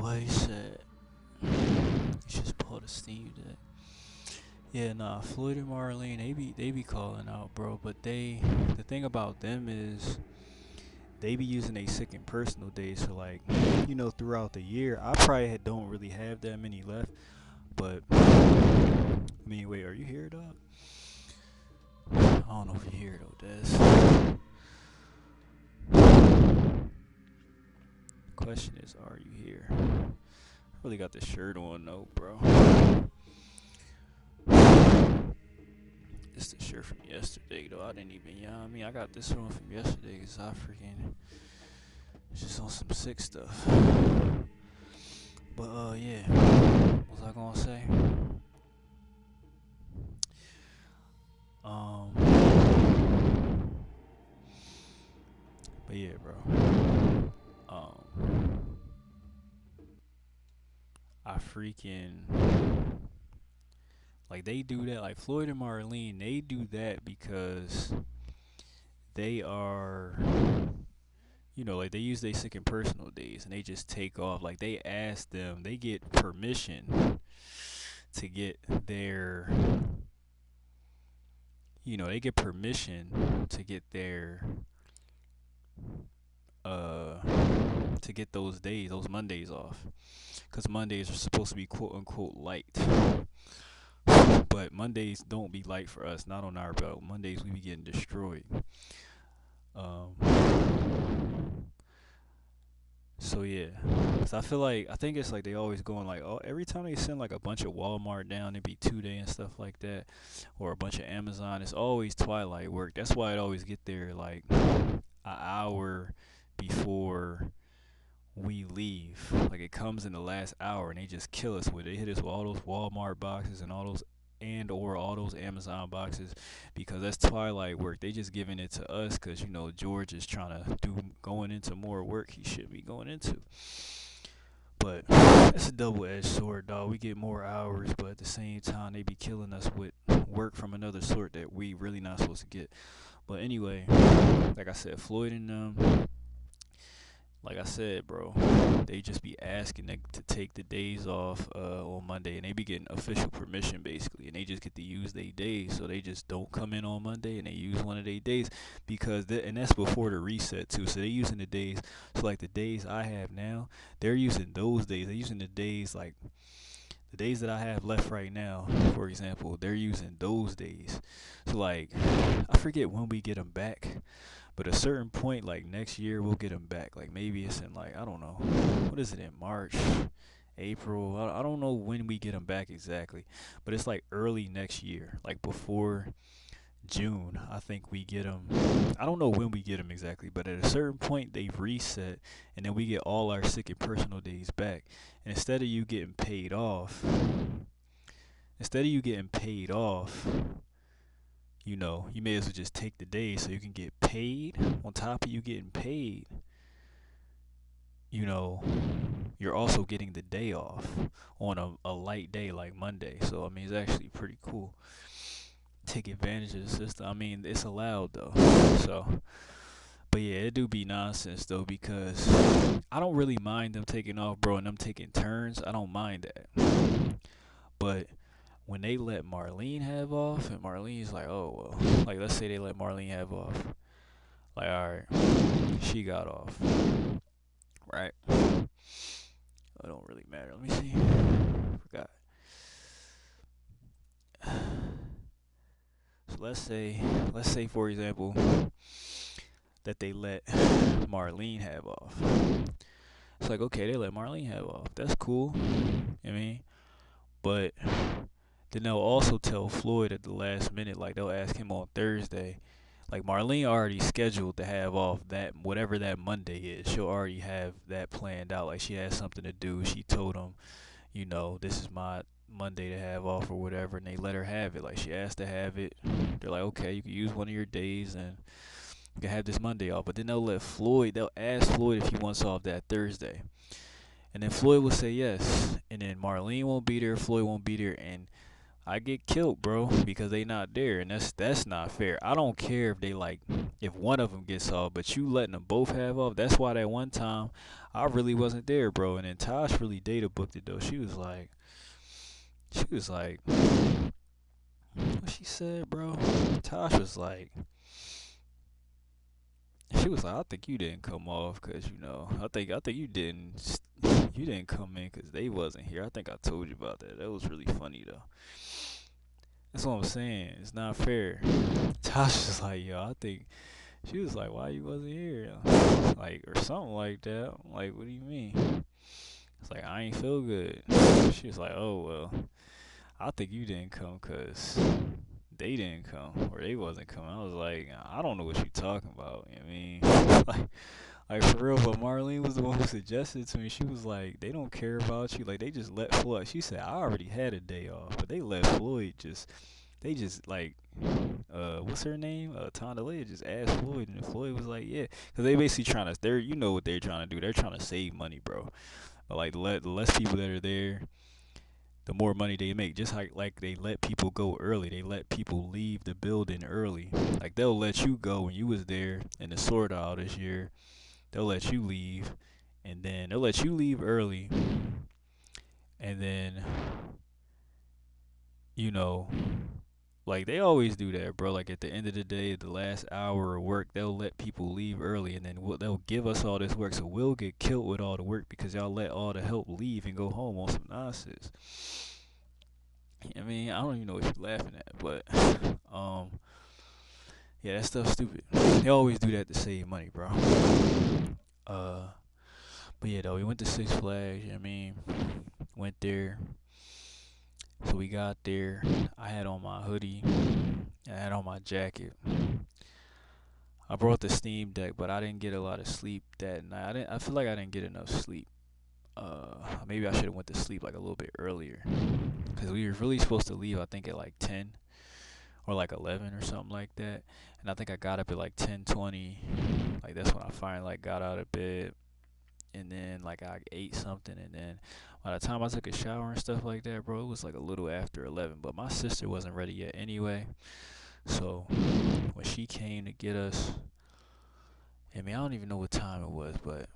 What he said. He just pulled a steam deck. Yeah, nah. Floyd and Marlene, they be calling out, bro. But the thing about them is they be using a sick and personal days. So like, throughout the year, I probably don't really have that many left. But I mean, wait, are you here, dog? I don't know if you hear though, Des. Question is, are you here? I really got this shirt on though, bro. It's the shirt from yesterday though. I didn't even, I got this one from yesterday because I freaking just on some sick stuff. But yeah. What was I gonna say? Um, but yeah, bro. I freaking like they do that. Like Floyd and Marlene, they do that because they are, like they use their sick and personal days and they just take off. Like they ask them, they get permission to get their, they get permission to get their, uh, to get those days, those Mondays off. Because Mondays are supposed to be quote unquote light. But Mondays don't be light for us, not on our belt. Mondays we be getting destroyed. Um, so yeah, so I think it's like they always going like, oh, every time they send like a bunch of Walmart down, it be 2 day and stuff like that, or a bunch of Amazon. It's always twilight work. That's why it always get there like an hour before we leave. Like it comes in the last hour and they just kill us with it. They hit us with all those Walmart boxes and all those Amazon boxes because that's twilight work. They just giving it to us because George is trying to going into more work he should be going into. But it's a double-edged sword, dog. We get more hours, but at the same time they be killing us with work from another sort that we really not supposed to get. But anyway, like I said, Floyd and them, like I said, bro, they just be asking to take the days off on Monday, and they be getting official permission basically, and they just get to use their days, so they just don't come in on Monday and they use one of their days because and that's before the reset too. So they using the days, so like the days I have now, they're using those days. They're using the days like the days that I have left right now, for example. They're using those days. So like I forget when we get them back. But at a certain point, like next year, we'll get them back. Like maybe it's in like, I don't know, what is it in March, April? I don't know when we get them back exactly, but it's like early next year, like before June. I think we get them. I don't know when we get them exactly, but at a certain point they reset, and then we get all our sick and personal days back. And instead of you getting paid off, you may as well just take the day so you can get paid. On top of you getting paid, you're also getting the day off on a light day like Monday. So, I mean, it's actually pretty cool. Take advantage of the system. I mean, it's allowed though. So, but yeah, it do be nonsense though because I don't really mind them taking off, bro, and them taking turns. I don't mind that. But when they let Marlene have off, and Marlene's like, oh, well, like, let's say they let Marlene have off. Like, alright, she got off. Right? It don't really matter. Let me see. Forgot. So let's say, for example, that they let Marlene have off. It's like, okay, they let Marlene have off. That's cool. I mean, but then they'll also tell Floyd at the last minute, like they'll ask him on Thursday. Like Marlene already scheduled to have off that whatever that Monday is. She'll already have that planned out. Like she has something to do. She told him, this is my Monday to have off or whatever, and they let her have it. Like she asked to have it. They're like, okay, you can use one of your days and you can have this Monday off. But then they'll ask Floyd if he wants off that Thursday. And then Floyd will say yes. And then Marlene won't be there, Floyd won't be there, and I get killed, bro, because they not there, and that's not fair. I don't care if they like if one of them gets off, but you letting them both have off. That's why that one time I really wasn't there, bro. And then Tosh really data booked it though. She was like, what she said, bro. Tosh was like, she was like, I think you didn't come off, cause I think you didn't come in, cause they wasn't here. I think I told you about that. That was really funny though. That's what I'm saying. It's not fair. Tosh was like, yo, I think she was like, why you wasn't here? Like, or something like that. I'm like, what do you mean? It's like, I ain't feel good. She was like, oh, well, I think you didn't come because they didn't come or they wasn't coming. I was like, I don't know what you talking about. You know what I mean? like for real, but Marlene was the one who suggested it to me. She was like, they don't care about you. Like, they just let Floyd. She said, I already had a day off, but they let Floyd they just like what's her name? Tondalea just asked Floyd, and Floyd was like, yeah, because they basically trying to, you know what they're trying to do. They're trying to save money, bro. But like the less people that are there, the more money they make. Just like they let people go early. They let people leave the building early. Like they'll let you go when you was there in the sort out this year. They'll let you leave, and then they'll let you leave early, and then you know like they always do that, bro. Like at the end of the day, the last hour of work, they'll let people leave early, and then they'll give us all this work, so we'll get killed with all the work because y'all let all the help leave and go home on some nonsense. I mean, I don't even know what you're laughing at, but um, yeah, that stuff's stupid. They always do that to save money, bro. Uh, but yeah, though we went to Six Flags. You know what I mean, went there. So we got there. I had on my hoodie. I had on my jacket. I brought the Steam Deck, but I didn't get a lot of sleep that night. I feel like I didn't get enough sleep. Maybe I should have went to sleep like a little bit earlier, cause we were really supposed to leave. I think at like 10 or like 11 or something like that. And I think I got up at like 10:20. Like that's when I finally like got out of bed, and then like I ate something, and then by the time I took a shower and stuff like that, bro, it was like a little after 11. But my sister wasn't ready yet anyway. So when she came to get us, I mean, I don't even know what time it was, but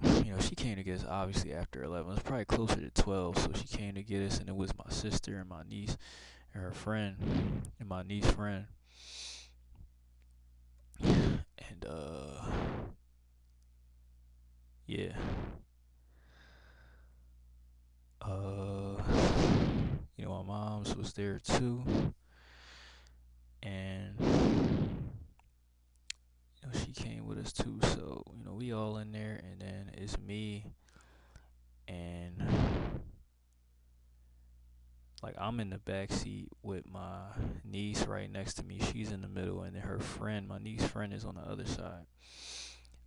she came to get us obviously after 11. It was probably closer to 12. So she came to get us, and it was my sister and my niece and her friend and my niece friend. And yeah. Uh my mom's was there too. And she came with us too. So, we all in there, and then it's me and like I'm in the back seat with my niece right next to me. She's in the middle, and then her friend, my niece's friend, is on the other side.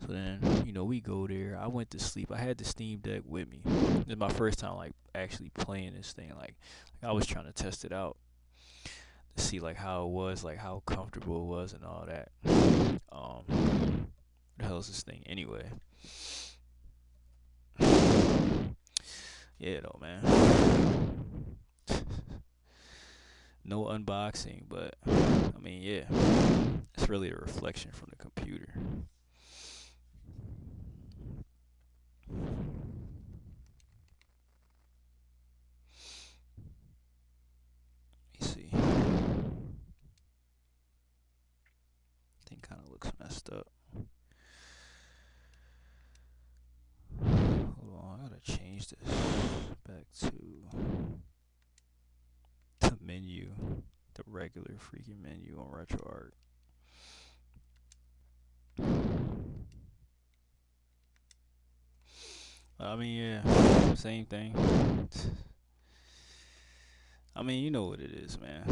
So then, we go there. I went to sleep. I had the Steam Deck with me. This is my first time like actually playing this thing. Like I was trying to test it out to see like how it was, like how comfortable it was, and all that. What the hell is this thing anyway? Yeah, though, man. No unboxing, but I mean, yeah, it's really a reflection from the computer. Let me see. Thing kind of looks messed up. Hold on, I gotta change this back to the menu, the regular freaking menu on RetroArch. I mean, yeah, same thing. I mean, you know what it is, man.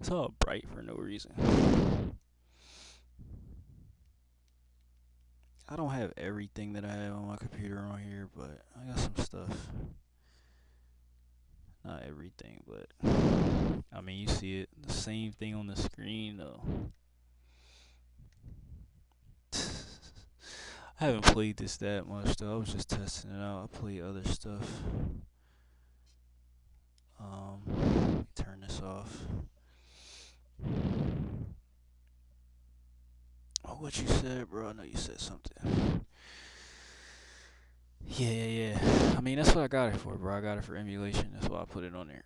It's all bright for no reason. I don't have everything that I have on my computer on here, but I got some stuff. Not everything, but I mean, you see it, the same thing on the screen though. I haven't played this that much though. I was just testing it out. I play other stuff. Let me turn this off. Oh, what you said, bro? I know you said something. Yeah, yeah, yeah. I mean, that's what I got it for, bro. I got it for emulation. That's why I put it on there.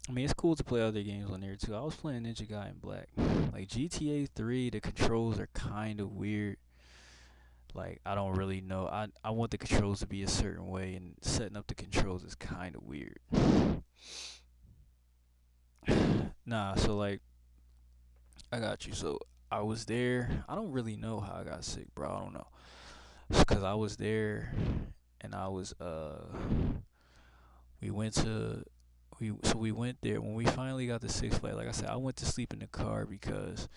I mean, it's cool to play other games on there too. I was playing Ninja Gaiden Black. Like GTA 3, the controls are kind of weird. Like, I don't really know. I want the controls to be a certain way, and setting up the controls is kind of weird. Nah, so like, I got you. So I was there. I don't really know how I got sick, bro. I don't know. Cause I was there, and I was we went to we went there when we finally got to Six Flags. Like I said, I went to sleep in the car because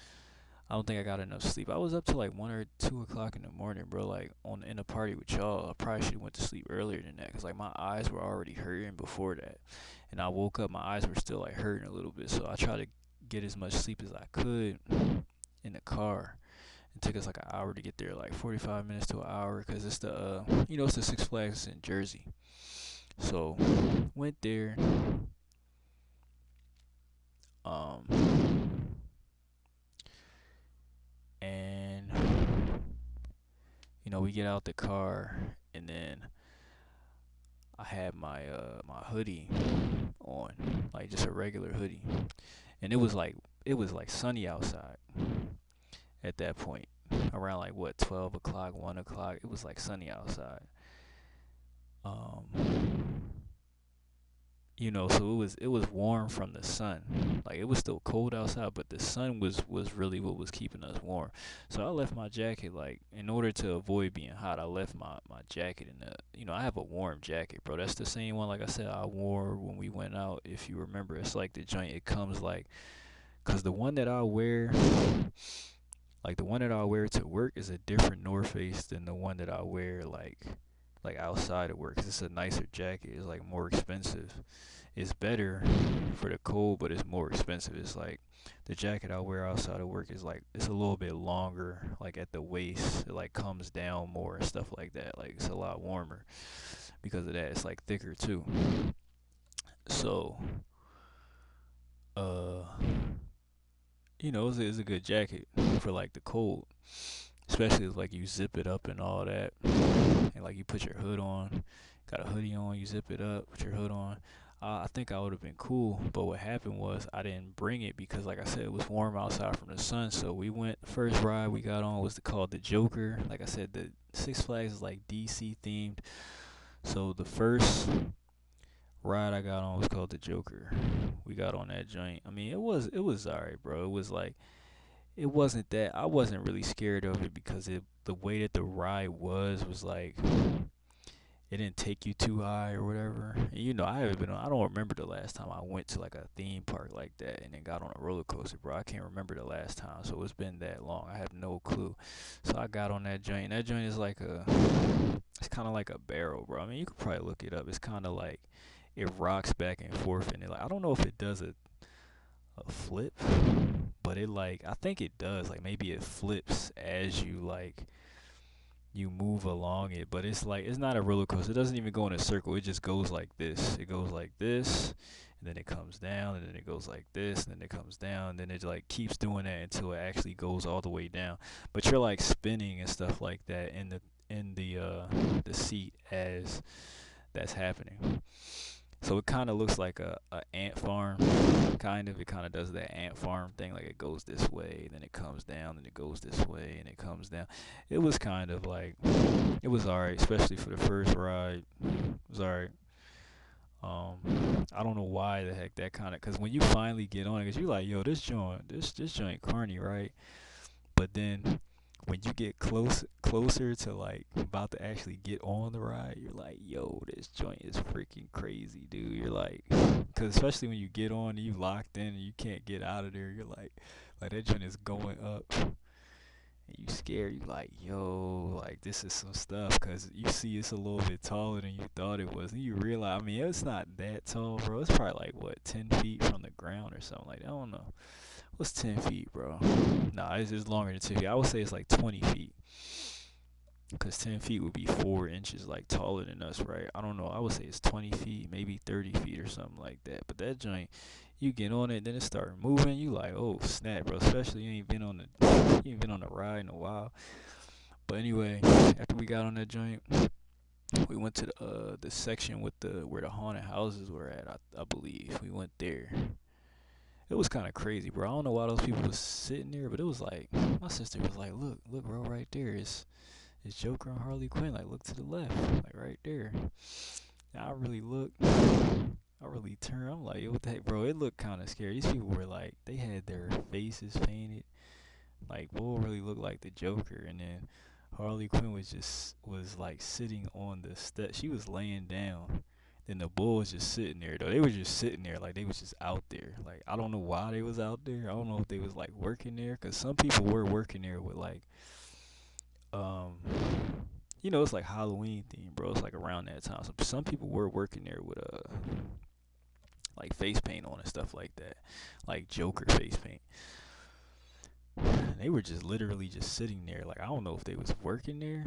I don't think I got enough sleep. I was up to like 1 or 2 o'clock in the morning, bro. Like on in a party with y'all. I probably should have went to sleep earlier than that, cause like my eyes were already hurting before that, and I woke up, my eyes were still like hurting a little bit. So I tried to get as much sleep as I could in the car. It took us like an hour to get there, like 45 minutes to an hour, cause it's the it's the Six Flags in Jersey. So went there, um, and we get out the car, and then I had my hoodie on, like just a regular hoodie, and it was like sunny outside at that point, around like what 12 o'clock, 1 o'clock. It was like sunny outside. Um, so it was warm from the sun. Like it was still cold outside, but the sun was really what was keeping us warm. So I left my jacket, like in order to avoid being hot. I left my jacket in the I have a warm jacket, bro. That's the same one, like I said, I wore when we went out. If you remember, it's like the joint. It comes like, cause the one that I wear to work is a different North Face than the one that I wear like outside of work. 'Cause it's a nicer jacket. It's like more expensive. It's better for the cold, but it's more expensive. It's like the jacket I wear outside of work is like it's a little bit longer, like at the waist. It like comes down more and stuff like that. Like it's a lot warmer because of that. It's like thicker too. So, uh, it's a good jacket for like the cold, especially if like you zip it up and all that, and like you put your hood on. Got a hoodie on, you zip it up, put your hood on. I think I would have been cool, but what happened was I didn't bring it because, like I said, it was warm outside from the sun. So we went. First ride we got on was called the Joker. Like I said, the Six Flags is like DC themed. So the first ride I got on was called the Joker. We got on that joint. I mean, it was alright, bro. It was like it wasn't that I wasn't really scared of it because the way that the ride was like it didn't take you too high or whatever. And I haven't been on. I don't remember the last time I went to like a theme park like that and then got on a roller coaster, bro. I can't remember the last time, so it's been that long. I have no clue. So I got on that joint. And that joint is it's kind of like a barrel, bro. I mean, you could probably look it up. It's kind of like it rocks back and forth, and I don't know if it does a flip, but I think it does. Like maybe it flips as you move along it, but it's not a roller coaster. It doesn't even go in a circle. It just goes like this. It goes like this, and then it comes down, and then it goes like this, and then it comes down, and then it like keeps doing that until it actually goes all the way down. But you're like spinning and stuff like that in the seat as that's happening. So it kind of looks like a ant farm, kind of. It kind of does that ant farm thing, like it goes this way, then it comes down, then it goes this way, and it comes down. It was kind of like, it was alright, especially for the first ride. It was alright. I don't know why the heck that kind of, cause when you finally get on it, cause you like, yo, this joint corny, right? But then when you get closer to like about to actually get on the ride, you're like, yo, this joint is freaking crazy, dude. You're like, cause especially when you get on and you locked in and you can't get out of there, you're like that joint is going up. And you scared, you like, yo, like this is some stuff, cause you see it's a little bit taller than you thought it was, and you realize, I mean, it's not that tall, bro. It's probably like what 10 feet from the ground or something like that. I don't know, What's 10 feet, bro? Nah, it's longer than 10 feet. I would say it's like 20 feet. Because 10 feet would be 4 inches like taller than us, right? I don't know. I would say it's 20 feet, maybe 30 feet or something like that. But that joint, you get on it, then it start moving. You like, oh snap, bro. Especially you ain't been on a ride in a while. But anyway, after we got on that joint, we went to the section with the where the haunted houses were at. I believe we went there. It was kind of crazy, bro. I don't know why those people was sitting there, but it was like my sister was like, look, bro, right there is Joker and Harley Quinn. Like, look to the left, like right there. And I really looked. I really turned. I'm like, yo, what the heck, bro? It looked kind of scary. These people were like, they had their faces painted. Like, Bull really looked like the Joker, and then Harley Quinn was like sitting on the step. She was laying down. Then the bull was just sitting there though. They were just sitting there like they was just out there. Like I don't know why they was out there. I don't know if they was like working there, cause some people were working there with like um it's like Halloween theme, bro. It's like around that time. So some people were working there with like face paint on and stuff like that, like Joker face paint. They were just literally just sitting there. Like I don't know if they was working there.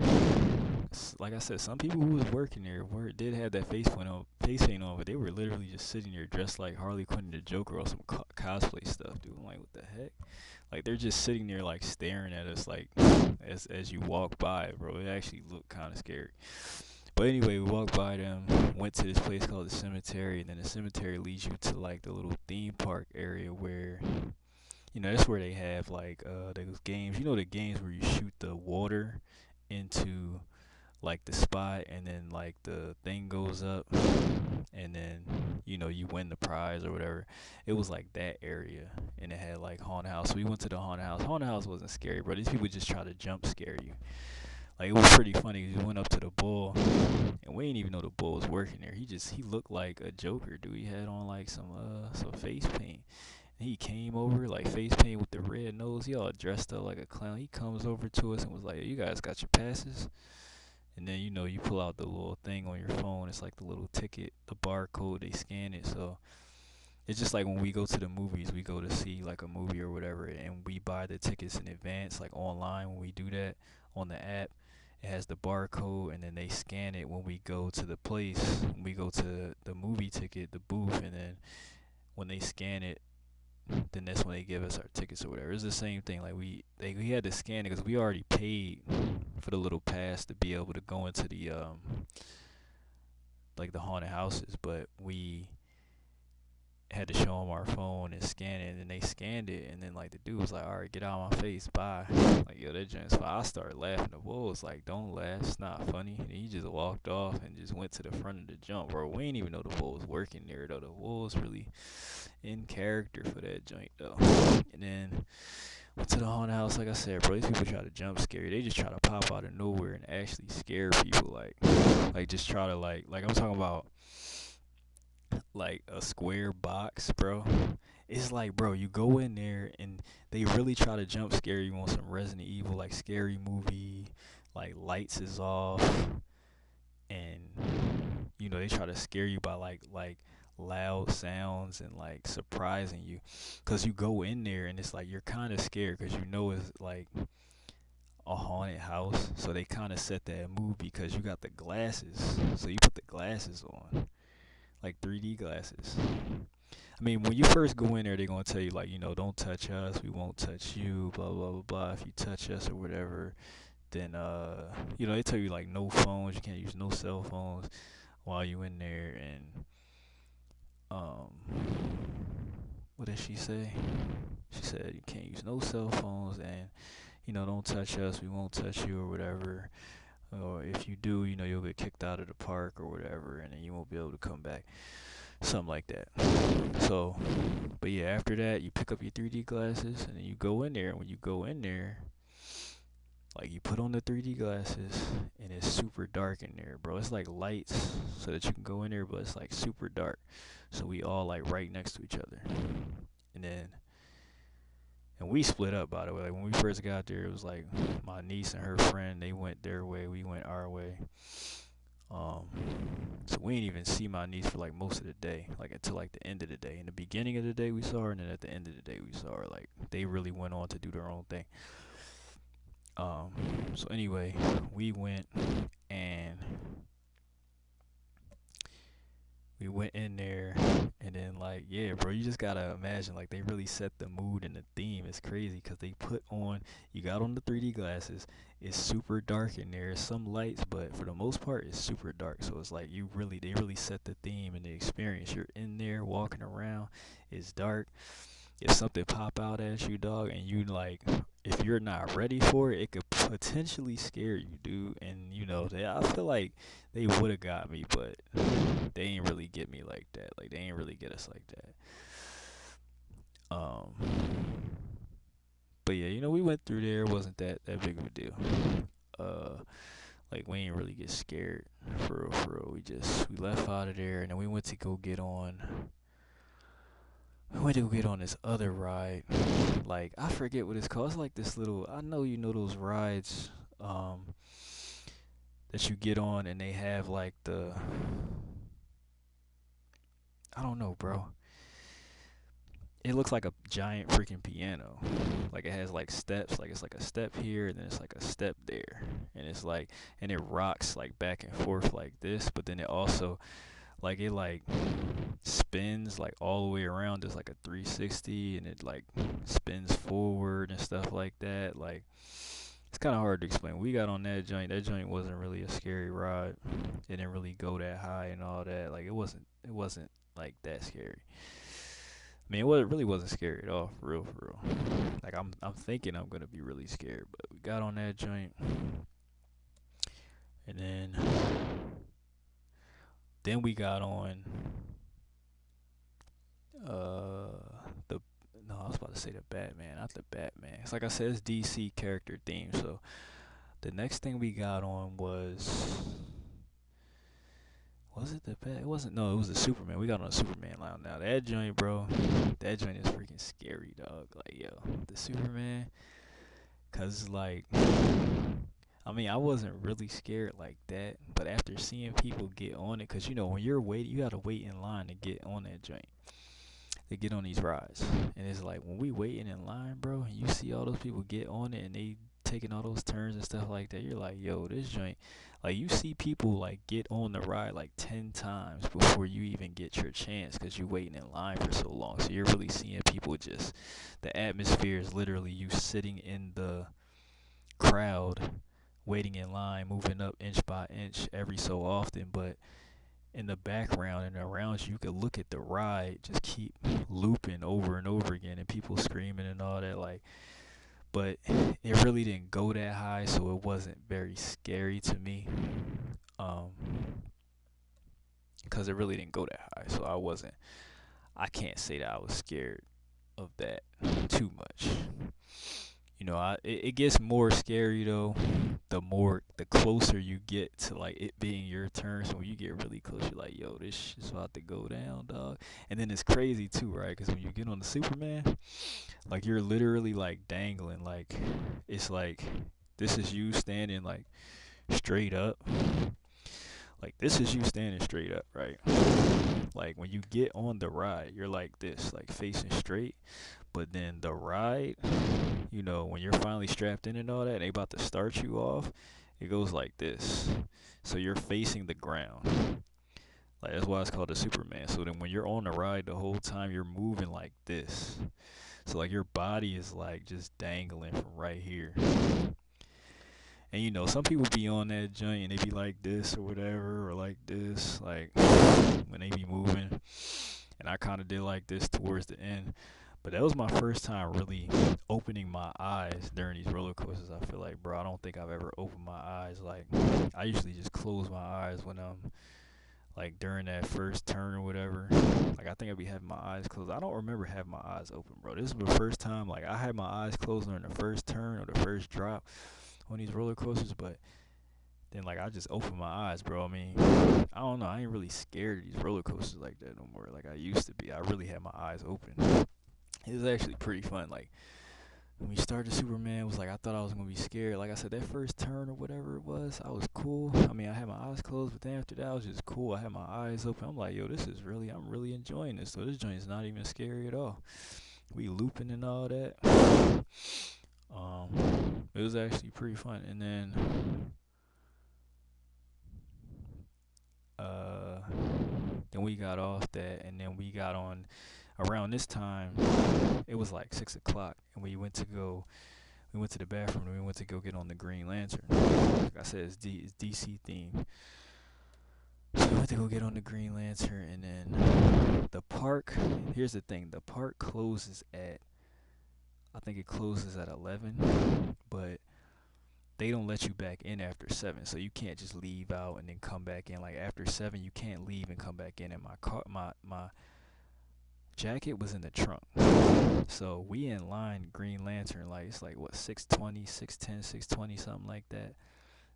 Like I said, some people who was working there did have that face paint on, but they were literally just sitting there dressed like Harley Quinn and the Joker or some cosplay stuff, dude. I'm like, what the heck? Like they're just sitting there like staring at us like as you walk by, bro. It actually looked kind of scary. But anyway, we walked by them, went to this place called the cemetery, and then the cemetery leads you to like the little theme park area where that's where they have like those games. You know the games where you shoot the water into like the spot and then like the thing goes up and then you win the prize or whatever. It was like that area and it had like haunted house. So we went to the haunted house. Haunted house wasn't scary, bro. These people just try to jump scare you. Like it was pretty funny 'cause we went up to the bull and we didn't even know the bull was working there. He looked like a Joker, dude. He had on like some face paint. And he came over like face paint with the red nose. He all dressed up like a clown. He comes over to us and was like, "You guys got your passes?" And then you pull out the little thing on your phone. It's like the little ticket, the barcode. They scan it. So it's just like when we go to the movies, we go to see like a movie or whatever, and we buy the tickets in advance, like online. When we do that on the app, it has the barcode, and then they scan it when we go to the place. When we go to the movie ticket, the booth, and then when they scan it, then that's when they give us our tickets or whatever. It's the same thing. Like we had to scan it because we already paid for the little pass to be able to go into the like the haunted houses, but we had to show them our phone and scan it, and then they scanned it, and then like the dude was like, "All right, get out of my face, bye." Like yo, that joint's fine. I started laughing. The bull was like, "Don't laugh, it's not funny." And he just walked off and just went to the front of the jump, bro. We ain't even know the bull was working there though. The bull was really in character for that joint though. And then went to the haunted house, like I said, bro. These people try to jump scare you. They just try to pop out of nowhere and actually scare people, like just try to like I'm talking about like a square box, bro. It's like, bro, you go in there and they really try to jump scare you on some Resident Evil, like scary movie, like lights is off, and they try to scare you by like loud sounds and like surprising you, cause you go in there and it's like you're kind of scared, cause it's like a haunted house, so they kind of set that mood because you got the glasses, so you put the glasses on, like 3D glasses. I mean, when you first go in there, they're gonna tell you like, don't touch us, we won't touch you, blah blah blah blah. If you touch us or whatever, then they tell you like no phones, you can't use no cell phones while you in there, and um, what did she say? She said you can't use no cell phones, and don't touch us, we won't touch you or whatever. Or if you do, you'll get kicked out of the park or whatever, and then you won't be able to come back. Something like that. So, but yeah, after that, you pick up your 3D glasses and then you go in there. And when you go in there, like you put on the 3D glasses and it's super dark in there, bro. It's like lights so that you can go in there, but it's like super dark. So we all like right next to each other. And we split up, by the way. Like when we first got there, it was like my niece and her friend, they went their way, we went our way. Um, so we didn't even see my niece for like most of the day, like until like the end of the day. In the beginning of the day we saw her, and then at the end of the day we saw her. Like they really went on to do their own thing. Um, so anyway, we went and we went in there, and then like yeah, bro, you just gotta imagine like they really set the mood and the theme. It's crazy because they put on, you got on the 3D glasses. It's super dark in there. Some lights, but for the most part it's super dark, so it's like they really set the theme and the experience. You're in there walking around, it's dark. If something pop out at you, dog, and you like, if you're not ready for it, it could potentially scare you, dude. And I feel like they would have got me, but they ain't really get me like that. Like they ain't really get us like that. Um, but yeah, we went through there. It wasn't that big of a deal. Uh, like we ain't really get scared for real, for real. We left out of there, and then we went to go get on. We went to go get on this other ride. Like I forget what it's called. It's like this little. I know you know those rides. That you get on, and they have like the. I don't know, bro. It looks like a giant freaking piano. Like it has like steps, like it's like a step here and then it's like a step there. And it's like, and it rocks like back and forth like this, but then it also like it like spins like all the way around. It's like a 360, and it like spins forward and stuff like that. Like it's kind of hard to explain. We got on that joint. That joint wasn't really a scary ride. It didn't really go that high and all that. Like it wasn't like that scary. I mean, it really wasn't scary at all, for real, for real. Like I'm thinking I'm gonna be really scared, but we got on that joint, and then we got on the no, I was about to say the Batman, not the Batman. It's like I said, it's DC character theme. So the next thing we got on was it the Bat? It wasn't. No, it was the Superman. We got on a Superman line now. That joint, bro. That joint is freaking scary, dog. Like yo, the Superman. Cause like, I mean, I wasn't really scared like that, but after seeing people get on it, cause when you're waiting, you gotta wait in line to get on that joint, to get on these rides, and it's like when we waiting in line, bro, and you see all those people get on it and they taking all those turns and stuff like that, you're like, yo, this joint, like you see people like get on the ride like 10 times before you even get your chance, cause you waiting in line for so long, so you're really seeing people just, the atmosphere is literally you sitting in the crowd waiting in line, moving up inch by inch every so often, but in the background and around you, you could look at the ride just keep looping over and over again, and people screaming and all that. Like, but it really didn't go that high, so it wasn't very scary to me. Um, because it really didn't go that high, so I can't say that I was scared of that too much. It gets more scary though. The closer you get to like it being your turn. So when you get really close, you're like, yo, this shit's about to go down, dog. And then it's crazy too, right? Because when you get on the Superman, like you're literally like dangling. Like it's like this is you standing like straight up. Like this is you standing straight up, right? Like when you get on the ride, you're like this, like facing straight. But then the ride, when you're finally strapped in and all that, and they about to start you off, it goes like this. So you're facing the ground. Like that's why it's called the Superman. So then when you're on the ride the whole time, you're moving like this. So like your body is like just dangling from right here. And some people be on that joint and they be like this or whatever, or like this, like when they be moving. And I kind of did like this towards the end. But that was my first time really opening my eyes during these roller coasters. I feel like, bro, I don't think I've ever opened my eyes. Like, I usually just close my eyes when I'm, like, during that first turn or whatever. Like, I think I'd be having my eyes closed. I don't remember having my eyes open, bro. This is the first time, like, I had my eyes closed during the first turn or the first drop on these roller coasters, but then, like, I just opened my eyes, bro. I mean, I don't know. I ain't really scared of these roller coasters like that no more. Like I used to be. I really had my eyes open. It was actually pretty fun. Like when we started Superman, it was like I thought I was gonna be scared. Like I said, that first turn or whatever it was, I was cool. I mean, I had my eyes closed, but then after that, I was just cool. I had my eyes open. I'm like, yo, I'm really enjoying this. So this joint is not even scary at all. We looping and all that. It was actually pretty fun. And uh, then we got off that, and then we got on around this time. It was like 6 o'clock, and we went to the bathroom and we went to go get on the Green Lantern. Like I said, it's DC themed. So we went to go get on the Green Lantern, and then the park. Here's the thing: the park closes at, I think it closes at 11, but they don't let you back in after 7, so you can't just leave out and then come back in. Like after 7, you can't leave and come back in. And my jacket was in the trunk, so we in line Green Lantern. Like it's like what 6:20, 6:10, 6:20, something like that.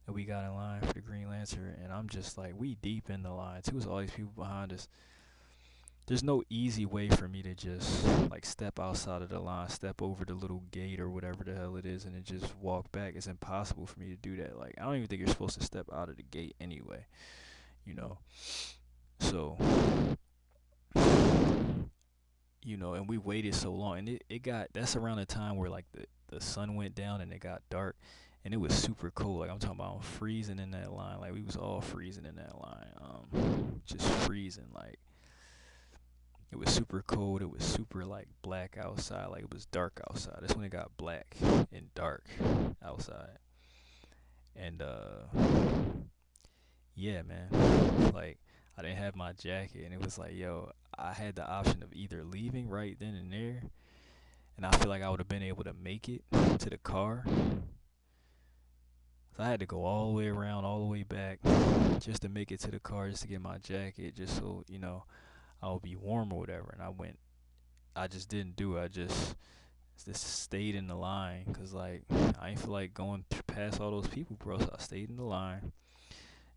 And we got in line for the Green Lantern, and I'm just like, we deep in the line too. There's all these people behind us. There's no easy way for me to just like step outside of the line, step over the little gate or whatever the hell it is, and then just walk back. It's impossible for me to do that. Like I don't even think you're supposed to step out of the gate anyway, you know. So, and we waited so long, and it got that's around the time where like the sun went down and it got dark, and it was super cold. Like I'm talking about freezing in that line. Like we was all freezing in that line. Just freezing. Like it was super cold. It was super like black outside. Like it was dark outside. That's when it got black and dark outside. And yeah, man. Like I didn't have my jacket, and it was like, yo, I had the option of either leaving right then and there, and I feel like I would have been able to make it to the car. So I had to go all the way around, all the way back, just to make it to the car, just to get my jacket, just so I would be warm or whatever. And I just didn't do it. I just stayed in the line, cause like I ain't feel like going past all those people, bro. So I stayed in the line,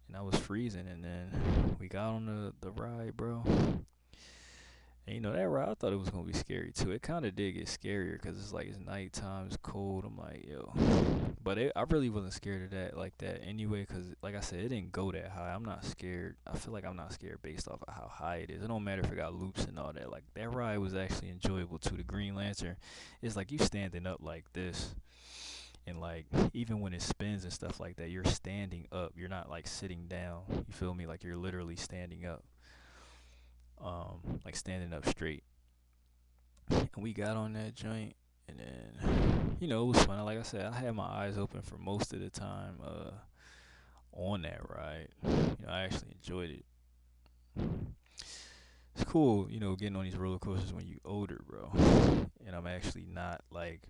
and I was freezing. And then we got on the ride, bro. And that ride, I thought it was gonna be scary too. It kind of did get scarier because it's like it's nighttime, it's cold. I'm like, yo, but I really wasn't scared of that like that anyway. Cause like I said, it didn't go that high. I'm not scared. I feel like I'm not scared based off of how high it is. It don't matter if it got loops and all that. Like that ride was actually enjoyable too. The Green Lantern, it's like you standing up like this. And like even when it spins and stuff like that, you're standing up. You're not like sitting down. You feel me? Like you're literally standing up. Like standing up straight. And we got on that joint, and then it was fun. Like I said, I had my eyes open for most of the time on that ride. I actually enjoyed it. It's cool, getting on these roller coasters when you older, bro. And I'm actually not like,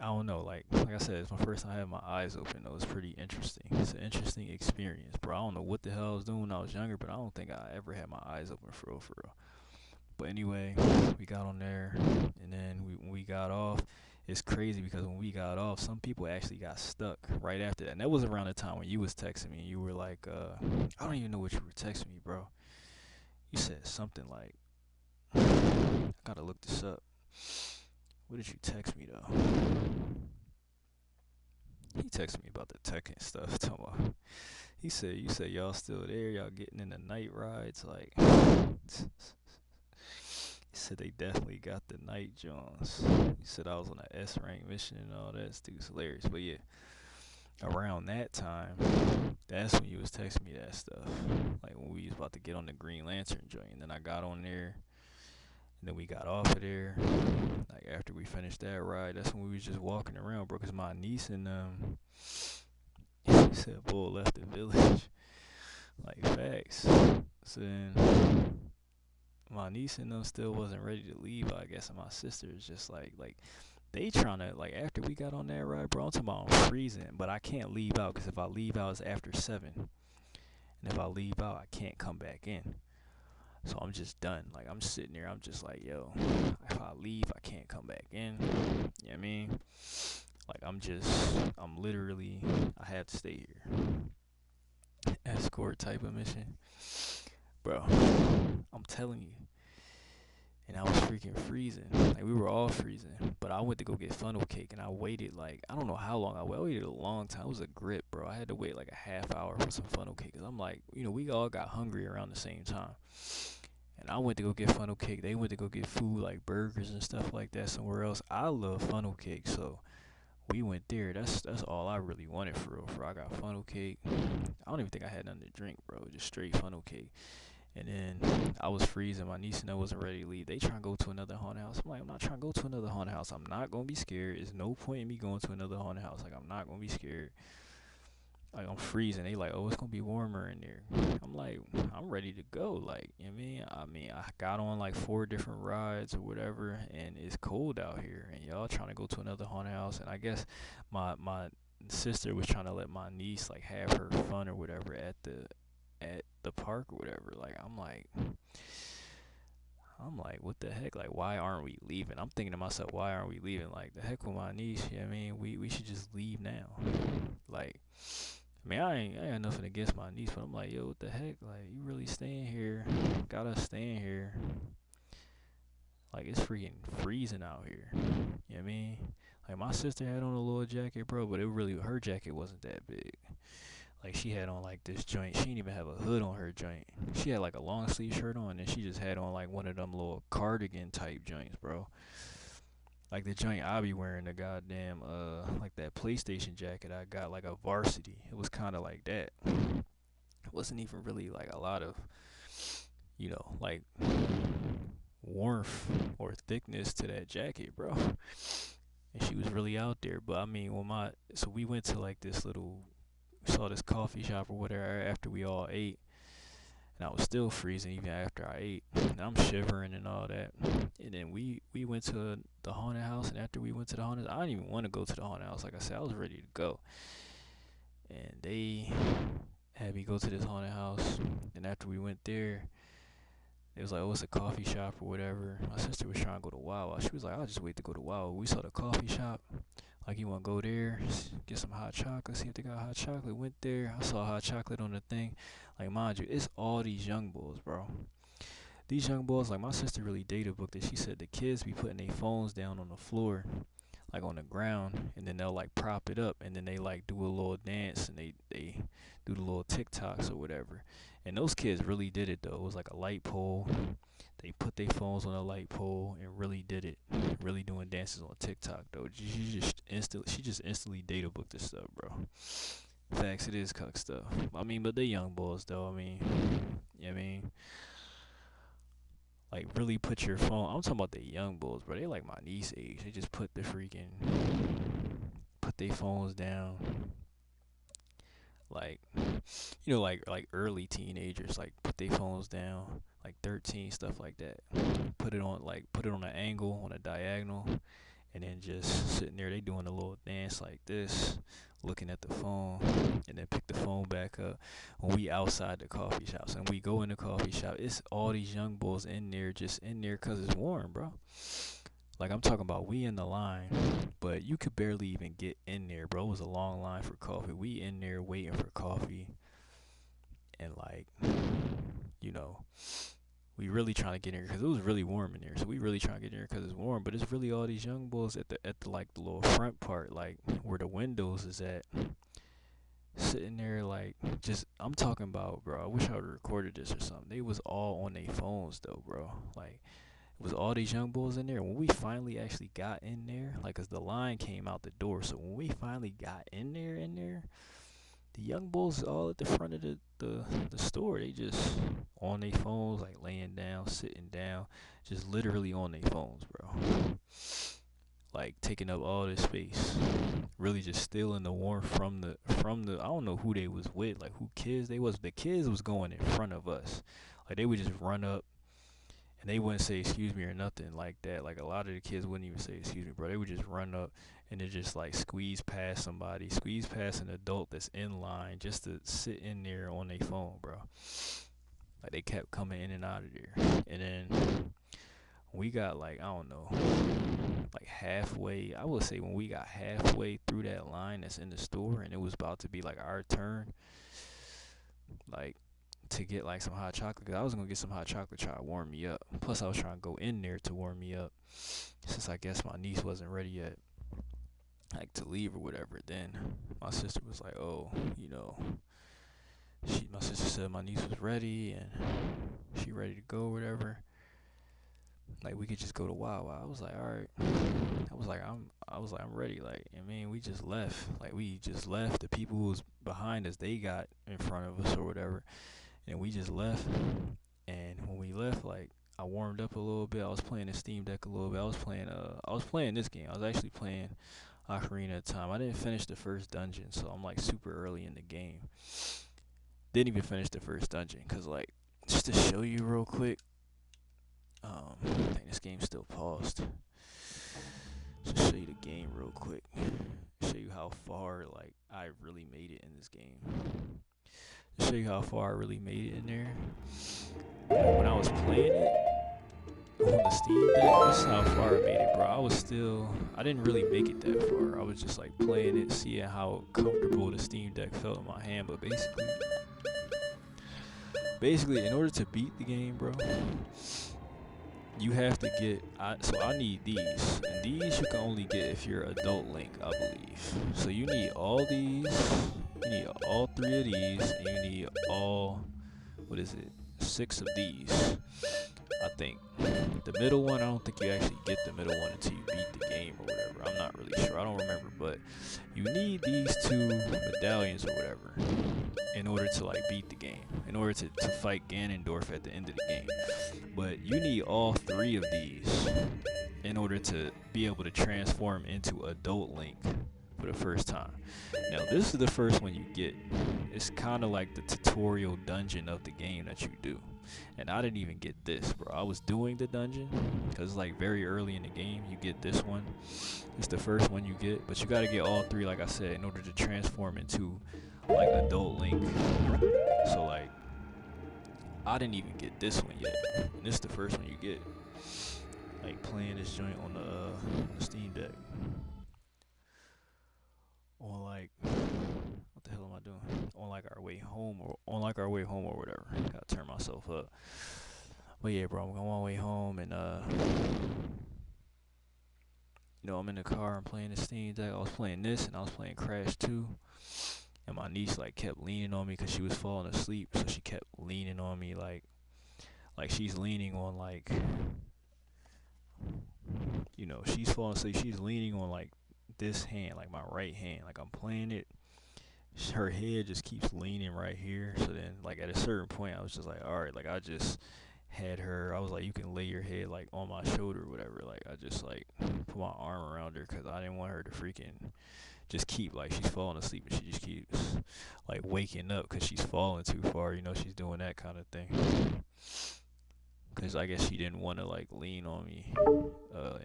I don't know, like I said, it's my first time having my eyes open though. It's pretty interesting. It's an interesting experience, bro. I don't know what the hell I was doing when I was younger, but I don't think I ever had my eyes open for real, for real. But anyway, we got on there, and then when we got off, it's crazy because when we got off, some people actually got stuck right after that. And that was around the time when you was texting me. You were like, I don't even know what you were texting me, bro. You said something like, I gotta look this up. What did you text me though? He texted me about the tech and stuff. You said y'all still there, y'all getting in the night rides, like. He said they definitely got the night Jones. He said I was on a S rank mission and all that. This dude's hilarious. But yeah, around that time, that's when you was texting me that stuff. Like when we was about to get on the Green Lantern joint. And then I got on there. And then we got off of there. Like after we finished that ride, that's when we was just walking around, bro. Cause my niece and he said bull left the village. Like facts. So then my niece and them still wasn't ready to leave, I guess, and my sister is just like they trying to, like, after we got on that ride, bro, I'm talking about I'm freezing, but I can't leave out because if I leave out it's after 7, and if I leave out I can't come back in, so I'm just done. Like I'm sitting there, I'm just like, yo, if I leave I can't come back in. You know what I mean? Like I'm literally, I have to stay here. Escort type of mission, bro. I'm telling you, and I was freaking freezing. Like we were all freezing. But I went to go get funnel cake, and I waited like I don't know how long I waited. I waited a long time. It was a grip, bro. I had to wait like a half hour for some funnel cake. Cause I'm like, we all got hungry around the same time. And I went to go get funnel cake. They went to go get food like burgers and stuff like that somewhere else. I love funnel cake, so we went there. That's all I really wanted for real. For I got funnel cake. I don't even think I had nothing to drink, bro. Just straight funnel cake. And then I was freezing. My niece and I wasn't ready to leave. They trying to go to another haunted house. I'm like, I'm not trying to go to another haunted house. I'm not gonna be scared. There's no point in me going to another haunted house. Like I'm not gonna be scared. Like I'm freezing. They like, oh, it's gonna be warmer in there. I'm like, I'm ready to go. Like, you know what I mean? I got on like 4 different rides or whatever, and it's cold out here, and y'all trying to go to another haunted house. And I guess my sister was trying to let my niece like have her fun or whatever at the park or whatever. Like I'm like, what the heck? Like, why aren't we leaving? I'm thinking to myself, why aren't we leaving? Like, the heck with my niece, you know what I mean? We should just leave now. Like, I mean, I ain't nothing against my niece, but I'm like, yo, what the heck? Like, you really staying here? Got us staying here. Like, it's freaking freezing out here. You know what I mean? Like, my sister had on a little jacket, bro, but her jacket wasn't that big. Like, she had on, like, this joint. She didn't even have a hood on her joint. She had, like, a long sleeve shirt on, and she just had on, like, one of them little cardigan type joints, bro. Like the joint I be wearing, the goddamn like that PlayStation jacket I got, like a varsity. It was kind of like that. It wasn't even really like a lot of, like warmth or thickness to that jacket, bro. And she was really out there. But I mean, so we went to like this little, saw this coffee shop or whatever after we all ate, and I was still freezing even after I ate. And I'm shivering and all that. And then we went to the haunted house, and after we went to the haunted house, I didn't even want to go to the haunted house. Like I said, I was ready to go. And they had me go to this haunted house. And after we went there, it was like, oh, it's a coffee shop or whatever. My sister was trying to go to Wawa. She was like, I'll just wait to go to Wawa. We saw the coffee shop. Like, you want to go there, get some hot chocolate, see if they got hot chocolate. Went there. I saw hot chocolate on the thing. Like, mind you, it's all these young bulls, bro. These young boys, like my sister really data booked it. She said the kids be putting their phones down on the floor, like on the ground, and then they'll like prop it up, and then they like do a little dance, and they do the little TikToks or whatever. And those kids really did it though. It was like a light pole. They put their phones on a light pole and really did it. Really doing dances on TikTok though. She just instantly data booked this stuff, bro. Facts, it is cuck stuff. I mean, but they young boys though. I mean, you know what I mean? Like really put your phone. I'm talking about the young bulls, bro. They like my niece age. They just put their phones down. Like like early teenagers, like put their phones down, like 13, stuff like that. Put it on an angle, on a diagonal, and then just sitting there. They doing a little dance like this, looking at the phone, and then pick the phone back up. When we outside the coffee shops and we go in the coffee shop, it's all these young bulls in there, just in there 'cause it's warm, bro. Like I'm talking about, we in the line, but you could barely even get in there, bro. It was a long line for coffee. We in there waiting for coffee, and like, you know, we really trying to get in here because it was really warm in there. So we really trying to get in here because it's warm. But it's really all these young bulls at the like the little front part, like where the windows is at, sitting there like just. I'm talking about, bro. I wish I would have recorded this or something. They was all on their phones though, bro. Like it was all these young bulls in there. When we finally actually got in there, like, 'cause the line came out the door. So when we finally got in there, the young bulls all at the front of the store. They just on their phones, like laying down, sitting down, just literally on their phones, bro. Like taking up all this space. Really just stealing the warmth from the I don't know who they was with, like who kids they was. The kids was going in front of us. Like they would just run up and they wouldn't say excuse me or nothing like that. Like a lot of the kids wouldn't even say excuse me, bro. They would just run up and then just like squeeze past somebody, squeeze past an adult that's in line just to sit in there on their phone, bro. Like they kept coming in and out of there. And then we got like, I don't know, like halfway, I would say when we got halfway through that line that's in the store and it was about to be like our turn, like to get like some hot chocolate. 'Cause I was gonna get some hot chocolate, try to warm me up. Plus, I was trying to go in there to warm me up, since I guess my niece wasn't ready yet, like to leave or whatever. Then my sister was like, "Oh, you know, my sister said my niece was ready and she ready to go, or whatever. Like we could just go to Wawa." I was like, "All right." I was like, I'm ready. Like, I mean, we just left. Like, we just left. The people who was behind us, they got in front of us or whatever, and we just left. And when we left, like, I warmed up a little bit. I was playing the Steam Deck a little bit. I was playing this game. I was actually playing Ocarina of Time. I didn't finish the first dungeon, so I'm like super early in the game. Didn't even finish the first dungeon, cause like, just to show you real quick, I think this game's still paused. Just show you the game real quick. Show you how far like I really made it in this game. Show you how far I really made it in there. When I was playing it on the Steam Deck, this is how far I made it, bro. I didn't really make it that far. I was just like playing it, seeing how comfortable the Steam Deck felt in my hand. But basically, in order to beat the game, bro, you have to get. So I need these, and these you can only get if you're adult Link, I believe. So you need all these. You need all three of these, and you need all. What is it? 6 of these. I think. The middle one, I don't think you actually get the middle one until you beat the game or whatever. I'm not really sure. I don't remember, but you need these 2 medallions or whatever in order to like beat the game. In order to fight Ganondorf at the end of the game. But you need all 3 of these in order to be able to transform into adult Link for the first time. Now, this is the first one you get. It's kind of like the tutorial dungeon of the game that you do. And I didn't even get this, bro. I was doing the dungeon because like very early in the game you get this one. It's the first one you get, but you got to get all 3, like I said, in order to transform into like adult Link. So like I didn't even get this one yet. And this is the first one you get. Like playing this joint on the Steam Deck. On like, what the hell am I doing? On like our way home or whatever. Gotta turn myself up. But yeah, bro, I'm on my way home and I'm in the car. I'm playing the Steam Deck. I was playing this and I was playing Crash 2. And my niece like kept leaning on me because she was falling asleep. So she kept leaning on me like she's leaning on like, she's falling asleep. She's leaning on like this hand, like my right hand. Like I'm playing it. Her head just keeps leaning right here. So then like at a certain point I was just like, all right, like I just had her. I was like, you can lay your head like on my shoulder or whatever. Like I just like put my arm around her because I didn't want her to freaking just keep like she's falling asleep and she just keeps like waking up because she's falling too far. She's doing that kind of thing. Because I guess she didn't want to like lean on me,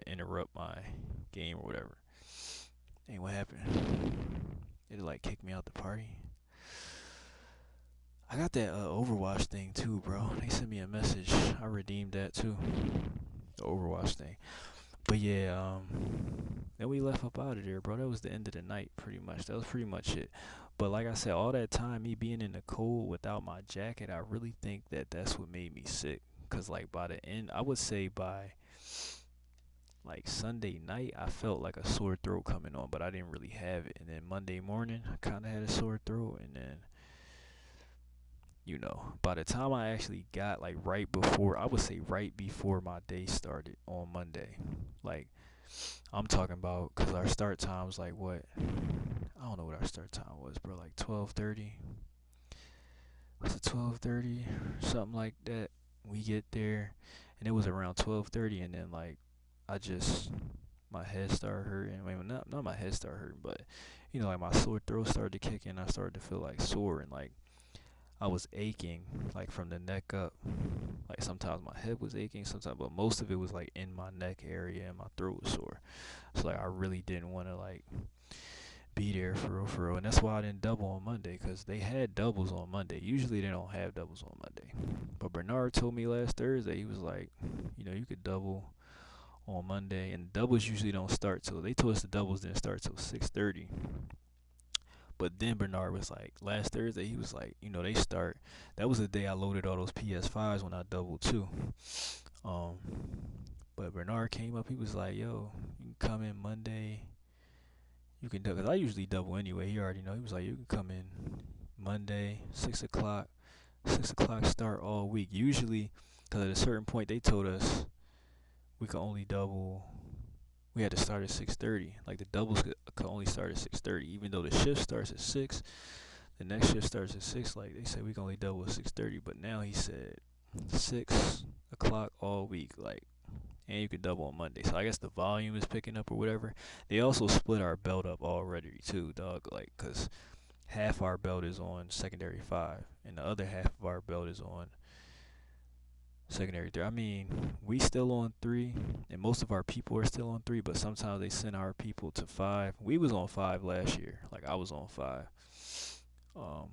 interrupt my game or whatever. Hey, what happened? Did it like kick me out the party? I got that Overwatch thing too, bro. They sent me a message. I redeemed that too. The Overwatch thing. But yeah, then we left up out of there, bro. That was the end of the night, pretty much. That was pretty much it. But like I said, all that time, me being in the cold without my jacket, I really think that that's what made me sick. Cause like by the end, I would say by like Sunday night, I felt like a sore throat coming on, but I didn't really have it. And then Monday morning, I kind of had a sore throat, and then by the time I actually got like I would say right before my day started on Monday. Like, I'm talking about, because our start time was like what? I don't know what our start time was, bro. Like 12:30. Was it 12:30? Something like that. We get there, and it was around 12:30, and then like, my head started hurting. I mean, not my head started hurting, but like my sore throat started to kick in. I started to feel like sore, and like I was aching, like from the neck up. Like sometimes my head was aching, sometimes, but most of it was like in my neck area, and my throat was sore. So like I really didn't want to like be there for real, and that's why I didn't double on Monday, because they had doubles on Monday. Usually they don't have doubles on Monday, but Bernard told me last Thursday, he was like, you could double on Monday, and doubles usually don't start till, they told us the doubles didn't start till 6:30. But then Bernard was like, last Thursday, he was like, they start. That was the day I loaded all those PS5s when I doubled too. Um, but Bernard came up. He was like, "Yo, you can come in Monday. You can double. 'Cause I usually double anyway. He already know. He was like, you can come in Monday, 6 o'clock. 6 o'clock start all week. Usually, because at a certain point they told us we could only double. We had to start at 6:30. Like the doubles could only start at 6:30, even though the shift starts at 6. The next shift starts at 6. Like they said, we can only double at 6:30. But now he said 6 o'clock all week. Like, and you can double on Monday. So I guess the volume is picking up or whatever. They also split our belt up already too, dog. Like, cause half our belt is on secondary 5, and the other half of our belt is on secondary 3. I mean, we still on 3, and most of our people are still on 3. But sometimes they send our people to 5. We was on 5 last year. Like I was on 5. Um,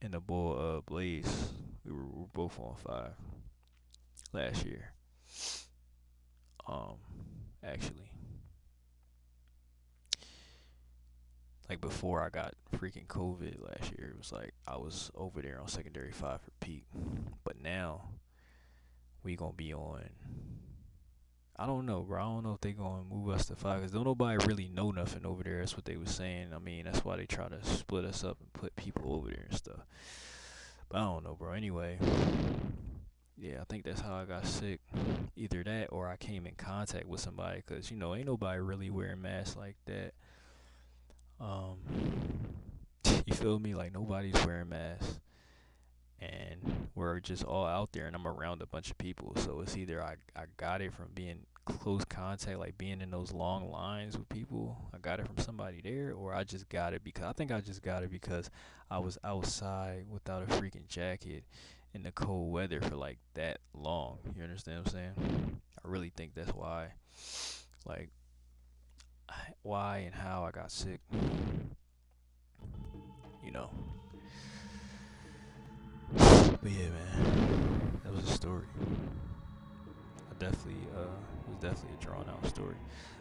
in the bull Blaze, we were both on 5 last year. Um, actually, like before I got freaking COVID last year, it was like I was over there on secondary 5 for peak. But now we gonna be on. I don't know, bro. I don't know if they gonna move us to 5 because don't nobody really know nothing over there. That's what they was saying. I mean, that's why they try to split us up and put people over there and stuff. But I don't know, bro. Anyway, yeah, I think that's how I got sick. Either that or I came in contact with somebody because, ain't nobody really wearing masks like that. Um, you feel me? Like nobody's wearing masks. And we're just all out there and I'm around a bunch of people. So it's either I got it from being close contact, like being in those long lines with people. I got it from somebody there, or I just got it because I think I just got it because I was outside without a freaking jacket in the cold weather for like that long. You understand what I'm saying? I really think that's why. Like why and how I got sick. You know. But yeah, man, that was a story. I definitely it was definitely a drawn out story.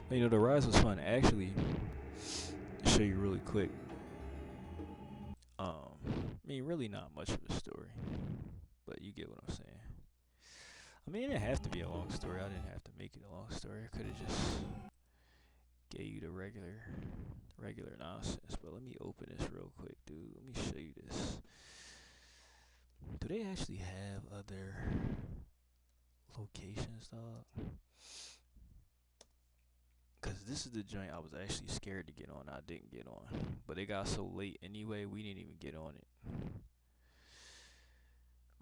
But the rise was fun. Actually, to show you really quick. I mean, really not much of a story, but you get what I'm saying. I mean, it didn't have to be a long story. I didn't have to make it a long story. I could have just gave you the regular nonsense. But let me open this real quick, dude. Let me show you this. Do they actually have other locations, dog? Because this is the joint I was actually scared to get on. I didn't get on. But it got so late anyway, we didn't even get on it.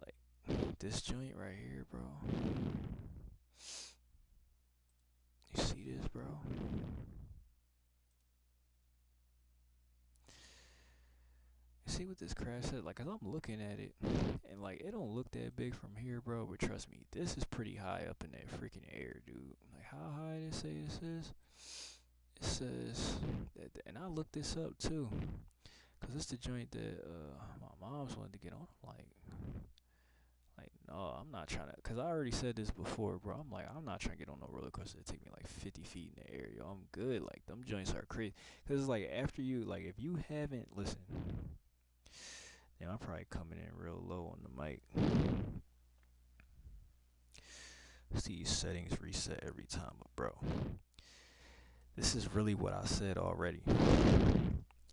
Like, this joint right here, bro. You see this, bro? You see what this crash said? Like, as I'm looking at it, and like, it don't look that big from here, bro. But trust me, this is pretty high up in that freaking air, dude. Like, how high did it say this is? It says, and I looked this up too, cause it's the joint that my mom's wanted to get on. I'm like, no, I'm not trying to, cause I already said this before, bro. I'm like, I'm not trying to get on no roller coaster that take me like 50 feet in the air, yo. I'm good. Like them joints are crazy, cause it's like after you, like if you haven't listened, damn, I'm probably coming in real low on the mic. See settings reset every time, but bro. This is really what I said already.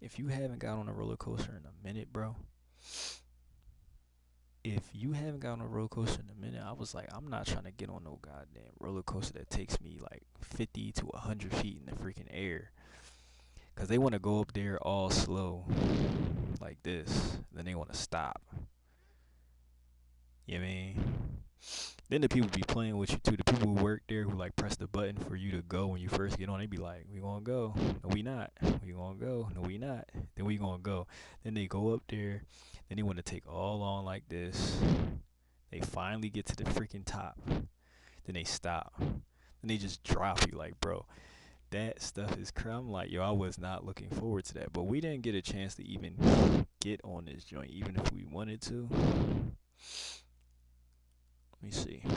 If you haven't got on a roller coaster in a minute, bro. If you haven't got on a roller coaster in a minute, I was like, I'm not trying to get on no goddamn roller coaster that takes me like 50 to 100 feet in the freaking air. Because they want to go up there all slow, like this. Then they want to stop. You know what I mean? Then the people be playing with you too. The people who work there who like press the button for you to go when you first get on, they be like, we gonna go. No, we not. We gonna go. No, we not. Then we gonna go. Then they go up there. Then they want to take all on like this. They finally get to the freaking top. Then they stop. Then they just drop you like, bro. That stuff is crazy. I'm like, yo, I was not looking forward to that. But we didn't get a chance to even get on this joint, even if we wanted to. Let me see. Let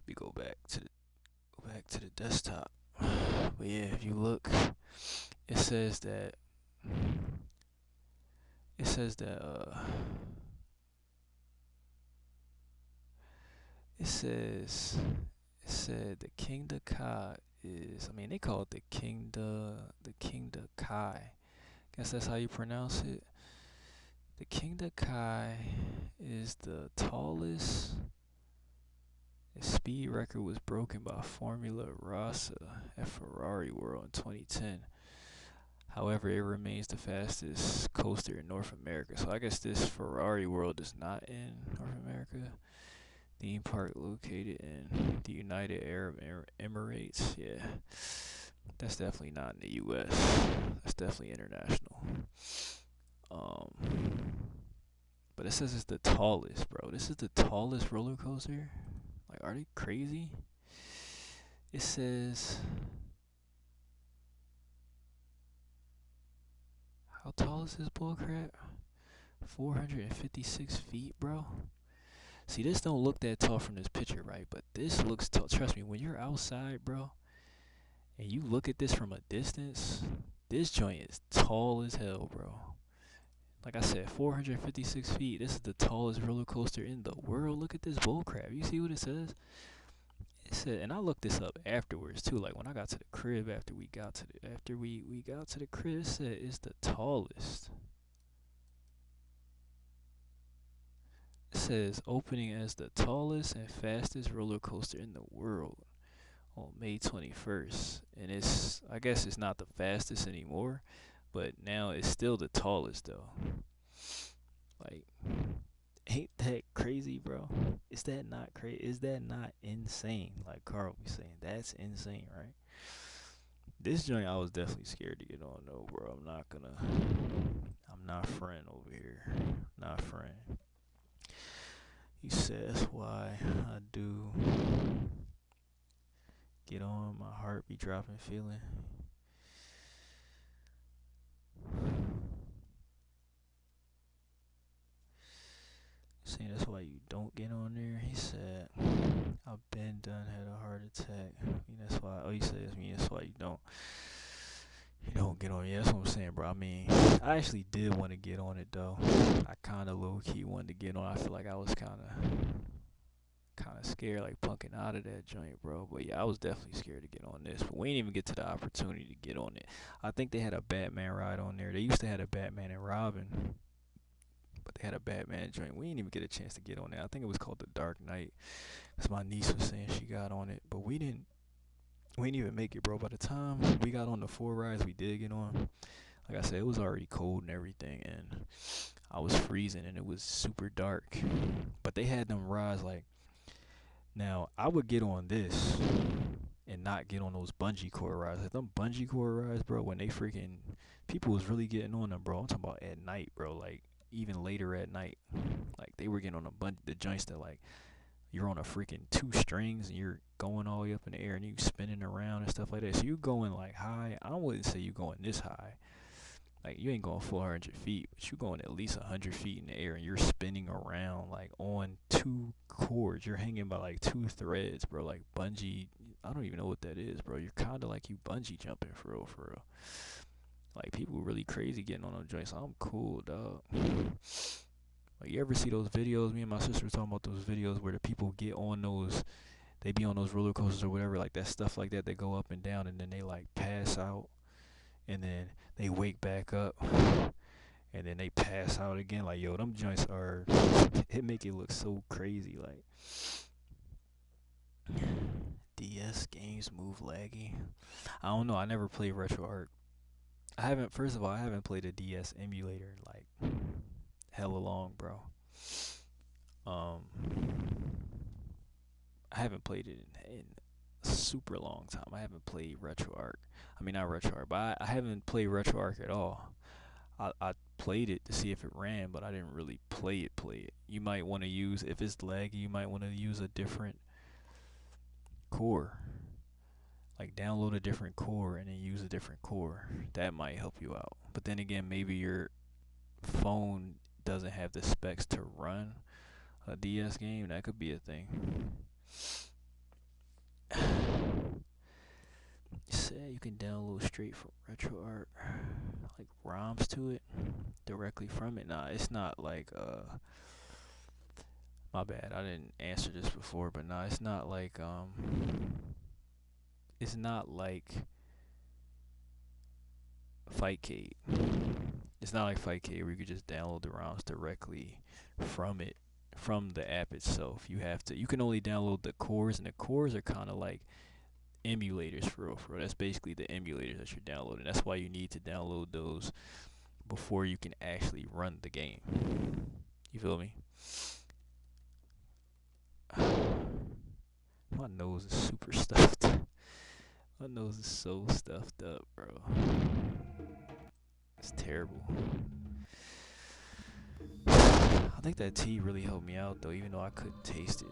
me go back to the desktop. But yeah, if you look, it says that it says that it says it said the King da Kai is, I mean, they call it the King da Kai. Guess that's how you pronounce it. The King da Kai is the tallest. Its speed record was broken by Formula Rossa at Ferrari World in 2010. However, it remains the fastest coaster in North America. So I guess this Ferrari World is not in North America. Theme park located in the United Arab Emirates. Yeah, that's definitely not in the U.S. That's definitely international. Um, but it says it's the tallest, bro. This is the tallest roller coaster. Like, are they crazy? It says, how tall is this bullcrap? 456 feet, bro. See, this don't look that tall from this picture, right? But this looks tall. Trust me, when you're outside, bro, and you look at this from a distance, this joint is tall as hell, bro. Like I said, 456 feet. This is the tallest roller coaster in the world. Look at this bullcrap. You see what it says? It said, and I looked this up afterwards too. Like when I got to the crib, after we got to we got to the crib, it said it's the tallest. It says opening as the tallest and fastest roller coaster in the world on May 21st. And it's, I guess it's not the fastest anymore, but now it's still the tallest though. Like, ain't that crazy, bro? Is that not crazy? Is that not insane? Like Carl be saying, that's insane, right? This joint I was definitely scared to get on though, bro. I'm not friend over here. Not friend. He says why I do get on, my heart be dropping feeling. Saying that's why you don't get on there. He said I've been done, had a heart attack. I mean that's why, oh he says me that's why you don't get on. Yeah, that's what I'm saying, bro. I mean, I actually did want to get on it though. I kinda low key wanted to get on. I feel like I was kinda scared, like punking out of that joint, bro. But yeah, I was definitely scared to get on this. But we didn't even get to the opportunity to get on it. I think they had a Batman ride on there. They used to have a Batman and Robin, but they had a Batman joint. We didn't even get a chance to get on it. I think it was called the Dark Knight. Cause my niece was saying she got on it, but we didn't even make it, bro. By the time we got on the four rides we did get on, like I said, it was already cold and everything, and I was freezing, and it was super dark. But they had them rides like, now I would get on this and not get on those bungee cord rides. Like them bungee cord rides, bro, when they freaking people was really getting on them, bro. I'm talking about at night, bro. Like even later at night, like they were getting on the joints that like you're on a freaking two strings and you're going all the way up in the air and you spinning around and stuff like that. So you going like high. I wouldn't say you going this high. Like you ain't going 400 feet, but you going at least 100 feet in the air and you're spinning around like on two cords. You're hanging by like two threads, bro. Like bungee. I don't even know what that is, bro. You're kind of like you bungee jumping for real, for real. Like people really crazy getting on those joints. I'm cool, dog. Like you ever see those videos? Me and my sister were talking about those videos where the people get on those, they be on those roller coasters or whatever, like that stuff like that. They go up and down and then they like pass out, and then they wake back up, and then they pass out again. Like yo, them joints are, it make it look so crazy. Like DS games move laggy. I don't know. I never played RetroArch. I haven't. First of all, I haven't played a DS emulator in like hella long, bro. Um, I haven't played it in a super long time. I haven't played RetroArch. I mean, not RetroArch, but I haven't played RetroArch at all. I played it to see if it ran, but I didn't really play it. Play it. You might want to use, if it's laggy, you might want to use a different core. Like download a different core and then use a different core. That might help you out. But then again, maybe your phone doesn't have the specs to run a DS game. That could be a thing. It said you can download straight from RetroArt, like ROMs to it directly from it. Nah, it's not like my bad. I didn't answer this before, but nah, it's not like Fightcade. It's not like Fightcade where you could just download the ROMs directly from it, from the app itself. You can only download the cores, and the cores are kind of like emulators for real, for real. That's basically the emulators that you're downloading. That's why you need to download those before you can actually run the game. You feel me? My nose is super stuffed. My nose is so stuffed up, bro. It's terrible. I think that tea really helped me out though, even though I couldn't taste it.